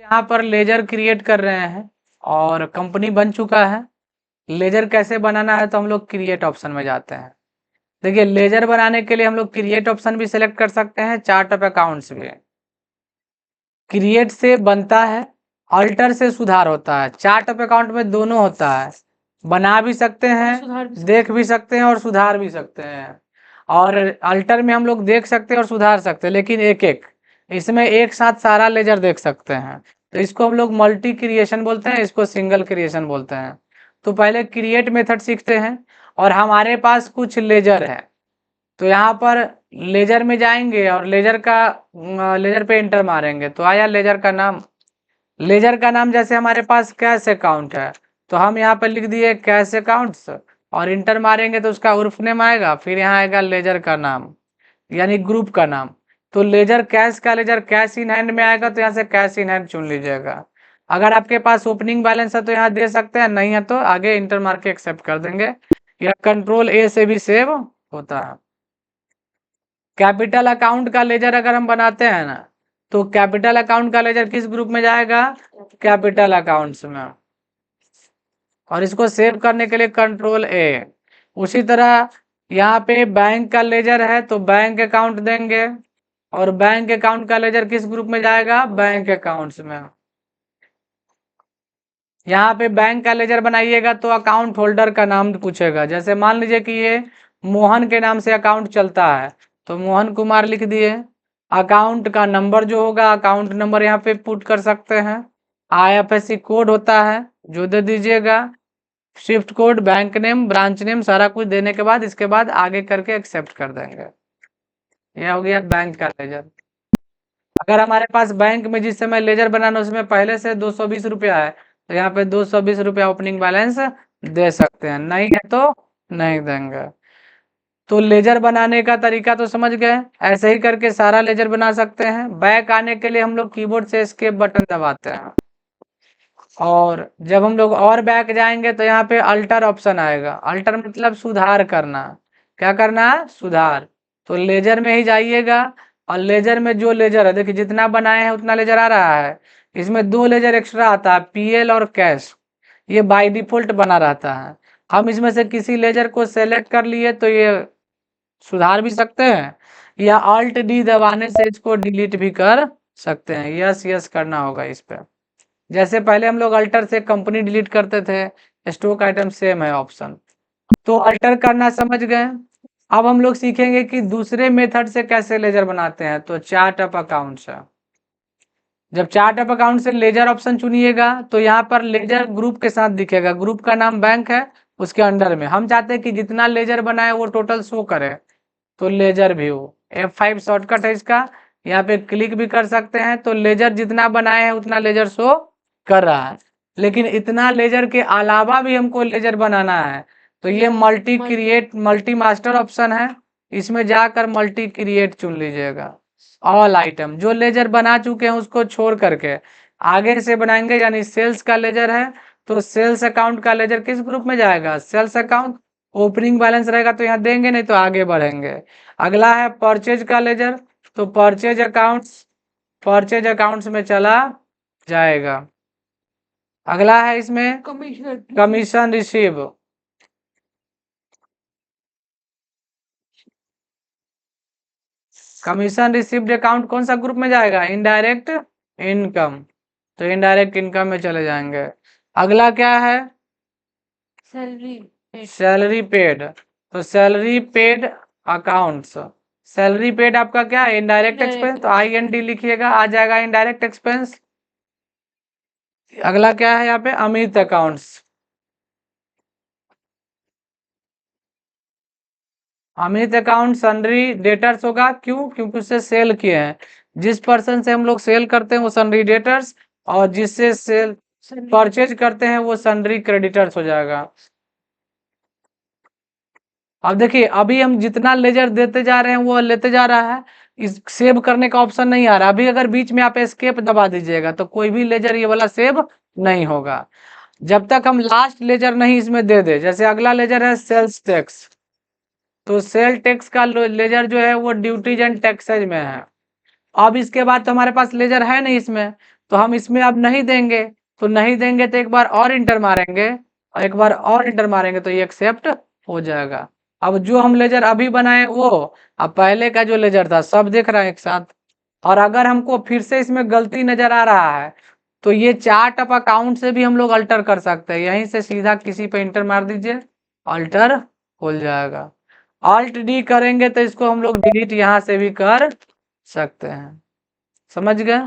यहाँ पर laser create कर रहे हैं और कंपनी बन चुका है। लेजर कैसे बनाना है तो हम लोग क्रिएट ऑप्शन में जाते हैं। देखिए लेजर बनाने के लिए हम लोग क्रिएट ऑप्शन भी सिलेक्ट कर सकते हैं, चार्ट ऑफ अकाउंट्स भी। क्रिएट से बनता है, अल्टर से सुधार होता है। चार्ट ऑफ अकाउंट में दोनों होता है, बना भी सकते हैं, देख भी सकते हैं और सुधार भी सकते हैं। और अल्टर में हम लोग देख सकते हैं और सुधार सकते हैं, लेकिन एक एक, इसमें एक साथ सारा लेजर देख सकते हैं। तो इसको हम लोग मल्टी क्रिएशन बोलते हैं, इसको सिंगल क्रिएशन बोलते हैं। तो पहले क्रिएट मेथड सीखते हैं और हमारे पास कुछ लेजर है। तो यहाँ पर लेजर में जाएंगे और लेजर पे इंटर मारेंगे तो आया लेजर का नाम। लेजर का नाम जैसे हमारे पास कैश अकाउंट है तो हम यहाँ पर लिख दिए कैश अकाउंट्स और इंटर मारेंगे तो उसका उर्फ नेम आएगा, फिर यहाँ आएगा लेजर का नाम यानी ग्रुप का नाम। तो लेजर कैश का लेजर कैश इन हैंड में आएगा तो यहाँ से कैश इन हैंड चुन लीजिएगा। अगर आपके पास ओपनिंग बैलेंस है तो यहाँ दे सकते हैं, नहीं है तो आगे इंटर मार के एक्सेप्ट कर देंगे। या कंट्रोल ए से भी सेव होता है। कैपिटल अकाउंट का लेजर अगर हम बनाते हैं ना तो कैपिटल अकाउंट का लेजर किस ग्रुप में जाएगा, कैपिटल अकाउंट्स में। और इसको सेव करने के लिए कंट्रोल ए। उसी तरह यहाँ पे बैंक का लेजर है तो बैंक अकाउंट देंगे और बैंक अकाउंट का लेजर किस ग्रुप में जाएगा, बैंक अकाउंट्स में। यहाँ पे बैंक का लेजर बनाइएगा तो अकाउंट होल्डर का नाम पूछेगा। जैसे मान लीजिए कि ये मोहन के नाम से अकाउंट चलता है तो मोहन कुमार लिख दिए। अकाउंट का नंबर जो होगा अकाउंट नंबर यहाँ पे पुट कर सकते हैं। IFSC कोड होता है जो दे दीजिएगा। Swift code, bank name, branch name, सारा कुछ देने के बाद इसके बाद आगे करके एक्सेप्ट कर देंगे। यह हो गया बैंक का लेजर। अगर हमारे पास बैंक में जिस समय लेजर बनाना उसमें पहले से 220 रुपया है तो यहाँ पे 220 रुपया ओपनिंग बैलेंस दे सकते हैं, नहीं है तो नहीं देंगे। तो लेजर बनाने का तरीका तो समझ गए, ऐसे ही करके सारा लेजर बना सकते हैं। बैक आने के लिए हम लोग कीबोर्ड से एस्केप बटन दबाते हैं और जब हम लोग और बैक जाएंगे तो यहाँ पे अल्टर ऑप्शन आएगा। अल्टर मतलब सुधार करना। क्या करना, सुधार। तो लेजर में ही जाइएगा और लेजर में जो लेजर है देखिए जितना बनाए हैं उतना लेजर आ रहा है। इसमें 2 लेजर एक्स्ट्रा आता है, PL और कैश। ये बाय डिफॉल्ट बना रहता है। हम इसमें से किसी लेजर को सेलेक्ट कर लिए तो ये सुधार भी सकते हैं या Alt D दबाने से इसको डिलीट भी कर सकते हैं। यस यस करना होगा इस पे। जैसे पहले हम लोग अल्टर से कंपनी डिलीट करते थे, स्टॉक आइटम सेम है ऑप्शन। तो अल्टर करना समझ गए। अब हम लोग सीखेंगे कि दूसरे मेथड से कैसे लेजर बनाते हैं। तो चार्ट ऑफ अकाउंट्स है। जब चार्ट ऑफ अकाउंट से लेजर ऑप्शन चुनिएगा तो यहाँ पर लेजर ग्रुप के साथ दिखेगा। ग्रुप का नाम बैंक है, उसके अंडर में हम चाहते हैं कि जितना लेजर बनाए वो टोटल शो करे। तो लेजर व्यू F5 शॉर्टकट है इसका, यहाँ पे क्लिक भी कर सकते हैं। तो लेजर जितना बनाए हैं उतना लेजर शो कर रहा है। लेकिन इतना लेजर के अलावा भी हमको लेजर बनाना है तो ये मल्टी मास्टर ऑप्शन है, इसमें जाकर मल्टी क्रिएट चुन लीजिएगा। ऑल आइटम जो लेजर बना चुके हैं उसको छोड़ करके आगे से बनाएंगे। यानी सेल्स का लेजर है तो सेल्स अकाउंट का लेजर किस ग्रुप में जाएगा, सेल्स अकाउंट। ओपनिंग बैलेंस रहेगा तो यहाँ देंगे, नहीं तो आगे बढ़ेंगे। अगला है परचेज का लेजर तो परचेज अकाउंट्स में चला जाएगा। अगला है इसमें commission receive. Commission received account कौन सा ग्रुप में जाएगा, इनडायरेक्ट इनकम। तो इनडायरेक्ट इनकम में चले जाएंगे। अगला क्या है, सैलरी पेड। तो salary paid accounts. Salary paid आपका क्या है, इनडायरेक्ट एक्सपेंस। तो IND लिखिएगा, आ जाएगा इनडायरेक्ट एक्सपेंस। अगला क्या है यहाँ पे, Amit accounts. Amit account sundry debtors होगा, क्यों, क्योंकि उससे सेल किए हैं। जिस पर्सन से हम लोग सेल करते हैं वो सन्ड्री डेटर्स, और जिससे सेल परचेज करते हैं वो सन्ड्री क्रेडिटर्स हो जाएगा। अब देखिए अभी हम जितना लेजर देते जा रहे हैं वो लेते जा रहा है, इस सेव करने का ऑप्शन नहीं आ रहा। अभी अगर बीच में आप एस्केप दबा दीजिएगा तो कोई भी लेजर ये वाला सेव नहीं होगा जब तक हम लास्ट लेजर नहीं इसमें दे दे। जैसे अगला लेजर है सेल्स टैक्स। तो सेल टैक्स का लेजर जो है वो ड्यूटीज एंड टैक्सेज में है। अब इसके बाद तो हमारे पास लेजर है नहीं इसमें, तो हम इसमें अब नहीं देंगे, तो नहीं देंगे तो एक बार और इंटर मारेंगे, और एक बार और इंटर मारेंगे तो ये एक्सेप्ट हो जाएगा। अब जो हम लेजर अभी बनाए वो, अब पहले का जो लेजर था सब देख रहा है एक साथ। और अगर हमको फिर से इसमें गलती नजर आ रहा है तो ये चार्ट ऑफ अकाउंट से भी हम लोग अल्टर कर सकते हैं, यहीं से सीधा किसी पे इंटर मार दीजिए, अल्टर खुल जाएगा। ऑल्ट डी करेंगे तो इसको हम लोग डिलीट यहाँ से भी कर सकते हैं। समझ गए?